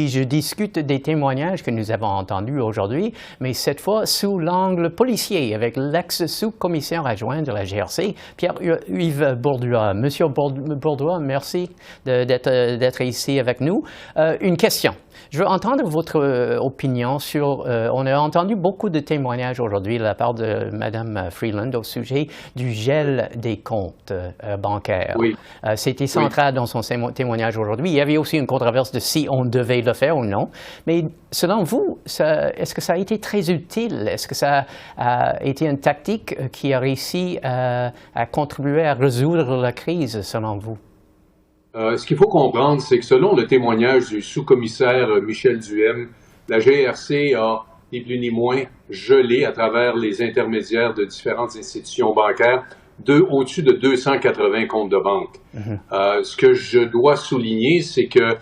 Je discute des témoignages que nous avons entendus aujourd'hui, mais cette fois sous l'angle policier, avec l'ex-sous-commissaire adjoint de la GRC, Pierre-Yves Bourdois. Monsieur Bourdois, merci d'être ici avec nous. Une question. Je veux entendre votre opinion sur... on a entendu beaucoup de témoignages aujourd'hui de la part de Mme Freeland au sujet du gel des comptes bancaires. Oui. C'était central dans son témoignage aujourd'hui. Il y avait aussi une controverse de si on devait le faire ou non. Mais selon vous, est-ce que ça a été très utile? Est-ce que ça a été une tactique qui a réussi à contribuer à résoudre la crise, selon vous? Ce qu'il faut comprendre, c'est que selon le témoignage du sous-commissaire Michel Duhem, la GRC a, ni plus ni moins, gelé à travers les intermédiaires de différentes institutions bancaires au-dessus de 280 comptes de banque. Ce que je dois souligner, c'est que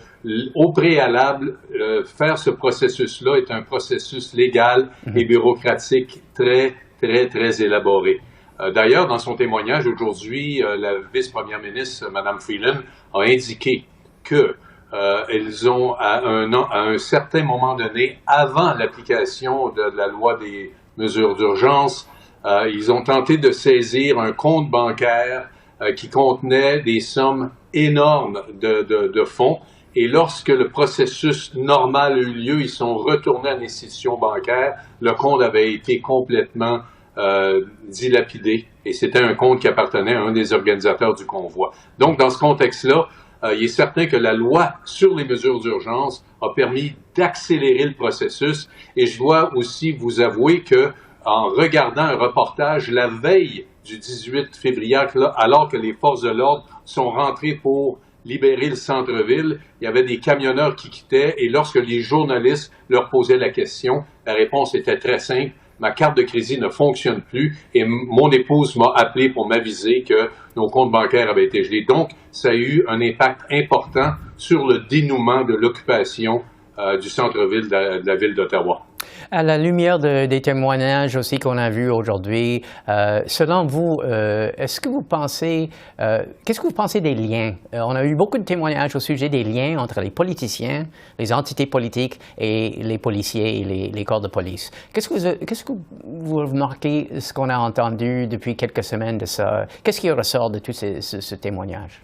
au préalable, faire ce processus-là est un processus légal et bureaucratique très, très, très élaboré. D'ailleurs, dans son témoignage aujourd'hui, la vice-première ministre, Mme Freeland, a indiqué que elles ont, à un certain moment donné, avant l'application de la loi des mesures d'urgence, ils ont tenté de saisir un compte bancaire qui contenait des sommes énormes de fonds. Et lorsque le processus normal a eu lieu, ils sont retournés à l'institution bancaire. Le compte avait été complètement dilapidé et c'était un compte qui appartenait à un des organisateurs du convoi. Donc, dans ce contexte-là, il est certain que la loi sur les mesures d'urgence a permis d'accélérer le processus et je dois aussi vous avouer que en regardant un reportage la veille du 18 février, alors que les forces de l'ordre sont rentrées pour libérer le centre-ville, il y avait des camionneurs qui quittaient et lorsque les journalistes leur posaient la question, la réponse était très simple. Ma carte de crédit ne fonctionne plus et mon épouse m'a appelé pour m'aviser que nos comptes bancaires avaient été gelés. Donc, ça a eu un impact important sur le dénouement de l'occupation du centre-ville de la ville d'Ottawa. À la lumière des témoignages aussi qu'on a vus aujourd'hui, selon vous, qu'est-ce que vous pensez des liens? On a eu beaucoup de témoignages au sujet des liens entre les politiciens, les entités politiques et les policiers et les corps de police. Qu'est-ce que vous remarquez, ce qu'on a entendu depuis quelques semaines de ça? Qu'est-ce qui ressort de tout ce témoignage?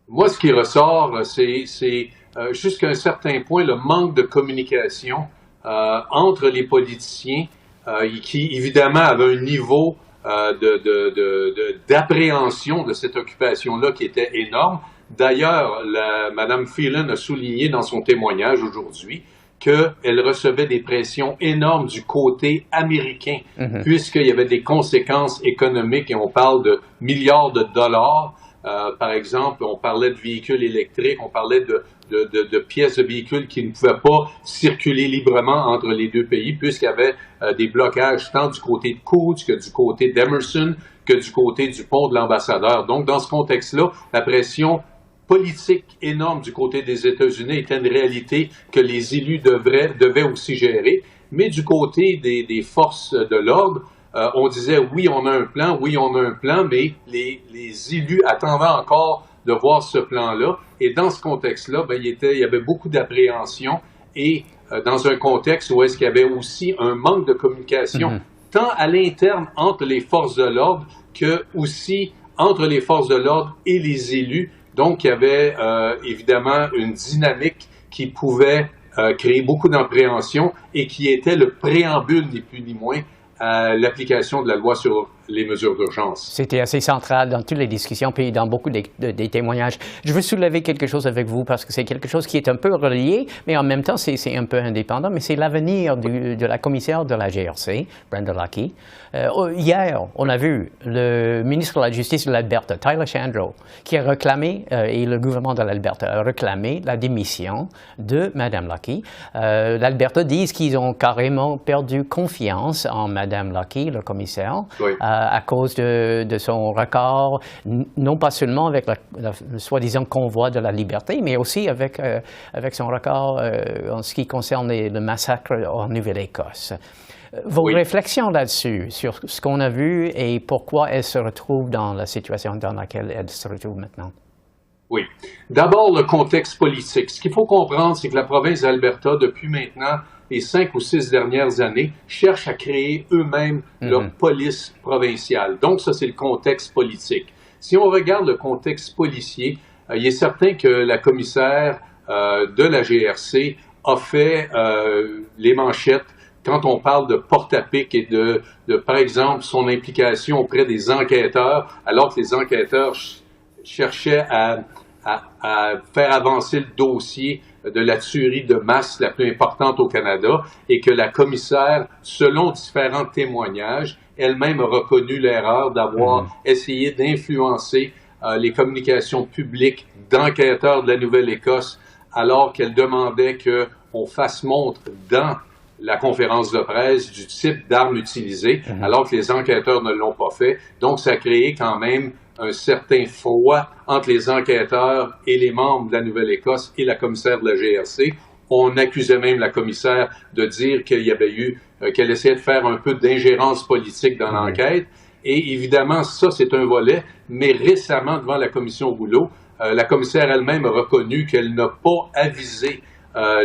Moi, ce qui ressort, c'est jusqu'à un certain point le manque de communication entre les politiciens qui, évidemment, avaient un niveau d'appréhension de cette occupation-là qui était énorme. D'ailleurs, Mme Freeland a souligné dans son témoignage aujourd'hui qu'elle recevait des pressions énormes du côté américain, puisqu'il y avait des conséquences économiques, et on parle de milliards de dollars. Par exemple, on parlait de véhicules électriques, on parlait de pièces de véhicules qui ne pouvaient pas circuler librement entre les deux pays, puisqu'il y avait des blocages tant du côté de Coutts que du côté d'Emerson, que du côté du pont de l'Ambassadeur. Donc, dans ce contexte-là, la pression politique énorme du côté des États-Unis était une réalité que les élus devaient aussi gérer. Mais du côté des forces de l'ordre, on disait oui, on a un plan, mais les élus attendaient encore de voir ce plan-là. Et dans ce contexte-là, il y avait beaucoup d'appréhension et dans un contexte où est-ce qu'il y avait aussi un manque de communication, tant à l'interne entre les forces de l'ordre que aussi entre les forces de l'ordre et les élus. Donc, il y avait évidemment une dynamique qui pouvait créer beaucoup d'appréhension et qui était le préambule, ni plus ni moins, à l'application de la loi sur les mesures d'urgence. C'était assez central dans toutes les discussions, puis dans beaucoup des témoignages. Je veux soulever quelque chose avec vous, parce que c'est quelque chose qui est un peu relié, mais en même temps, c'est un peu indépendant, mais c'est l'avenir de la commissaire de la GRC, Brenda Lucki. Hier, on a vu le ministre de la Justice de l'Alberta, Tyler Shandro, qui a réclamé, et le gouvernement de l'Alberta a réclamé la démission de Mme Lucki. L'Alberta dit qu'ils ont carrément perdu confiance en Mme Lucki, le commissaire. Oui. À cause de son record, non pas seulement avec le soi-disant convoi de la liberté, mais aussi avec son record en ce qui concerne le massacre en Nouvelle-Écosse. Vos réflexions là-dessus, sur ce qu'on a vu et pourquoi elle se retrouve dans la situation dans laquelle elle se retrouve maintenant? Oui. D'abord, le contexte politique. Ce qu'il faut comprendre, c'est que la province d'Alberta, depuis maintenant les 5 ou 6 dernières années, cherche à créer eux-mêmes leur police provinciale. Donc, ça, c'est le contexte politique. Si on regarde le contexte policier, il est certain que la commissaire de la GRC a fait les manchettes quand on parle de porte-à-pic et de, par exemple, son implication auprès des enquêteurs, alors que les enquêteurs cherchait à faire avancer le dossier de la tuerie de masse la plus importante au Canada et que la commissaire, selon différents témoignages, elle-même a reconnu l'erreur d'avoir essayé d'influencer les communications publiques d'enquêteurs de la Nouvelle-Écosse alors qu'elle demandait qu'on fasse montre dans la conférence de presse du type d'armes utilisées, alors que les enquêteurs ne l'ont pas fait. Donc, ça a créé quand même un certain froid entre les enquêteurs et les membres de la Nouvelle-Écosse et la commissaire de la GRC. On accusait même la commissaire de dire qu'il y avait eu, qu'elle essayait de faire un peu d'ingérence politique dans l'enquête. Et évidemment, ça, c'est un volet. Mais récemment, devant la commission Rouleau, la commissaire elle-même a reconnu qu'elle n'a pas avisé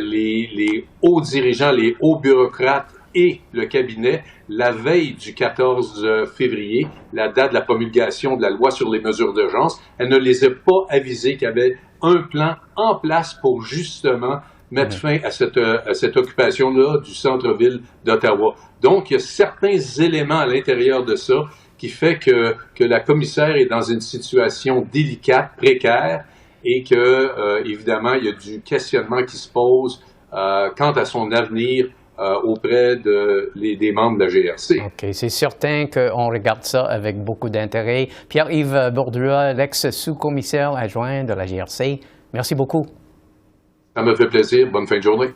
les hauts dirigeants, les hauts bureaucrates et le cabinet la veille du 14 février, la date de la promulgation de la loi sur les mesures d'urgence. Elle ne les a pas avisés qu'il y avait un plan en place pour justement mettre fin à cette occupation-là du centre-ville d'Ottawa. Donc, il y a certains éléments à l'intérieur de ça qui fait que la commissaire est dans une situation délicate, précaire, et que, évidemment, il y a du questionnement qui se pose quant à son avenir auprès des membres de la GRC. OK. C'est certain qu'on regarde ça avec beaucoup d'intérêt. Pierre-Yves Bordua, l'ex-sous-commissaire adjoint de la GRC, merci beaucoup. Ça me fait plaisir. Bonne fin de journée.